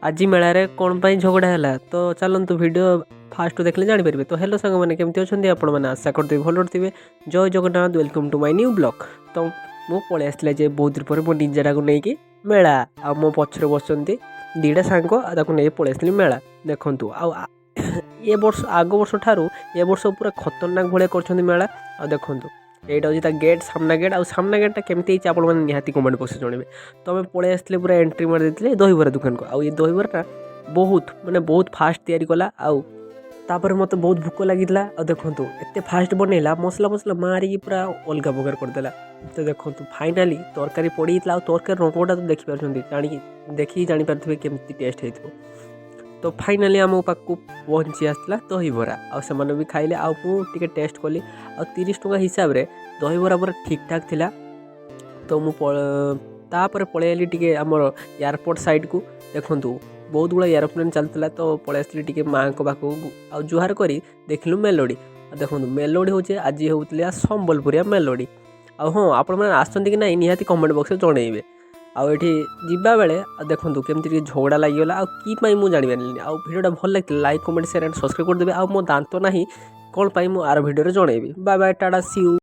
आज मेलार कौन पर झगड़ा है तो चलतु वीडियो फास्ट देखले जापर। तो हेलो सांग मैंने केमती अच्छा आपण मैंने आशा करते भल थे। जय Jagannath welcome to my new blog. तो मु पलि आसला जे बहुत दिन पर मो निजाटा को लेकिन मेला आ मो पछरे बस दीटा सांग नहीं पलि आसली मेला देखु आ ये वर्ष आग वर्ष ठारू ए वर्ष पूरा खतरनाक भाया कर मेला आ देखु एटा हूँ गेट सामना गेट आ सामना गेटा केमती आप निहाती कमेंट बक्स जनइबे। तो आम पलि आसले पूरा एंट्री मार देते दहीबरा दुकान को आ ये दहीबराटा बहुत माने बहुत फास्ट तैयारी कला आउ तापर मत बहुत भूक लगी देखु एत फास्ट बनैला मसला मसला मारिकी पूरा अलग प्रकार करदेला। तो देखो फाइनाली तरकारी पड़ी तरकारी रंगटा तो देखिपारे देखिए जापारे केमती टेस्ट हो। तो फाइनाली आम पाक पहुँची आसला दहीबरा आने भी खाइले आगे टेस्ट कली आ 30 टंका हिसाब से दहीबरा पूरा ठीक ठाक थिला। तो मुझे पलि टे आमर एयरपोर्ट साइड को देखु बहुत गुड़ा एरोप्लेन चलता। तो पलि आसली टे माँ को पाखक आ जुहार करी देखलु मेलोडी देखो मेलोडी हूँ आज होता संबलपुरिया मेलोडी। आ हाँ आपण आसती कि ना निहाती कमेंट बक्स जनइबे। आठी जा बेले देखो केमती झगड़ा लगिगला आई मुझे जापारे आ भिडियोटा भल लगे like comment share and subscribe करदेवे। आ मो दांत ना कौन पाई आर भिडियो जनइबी। Bye bye tata see you.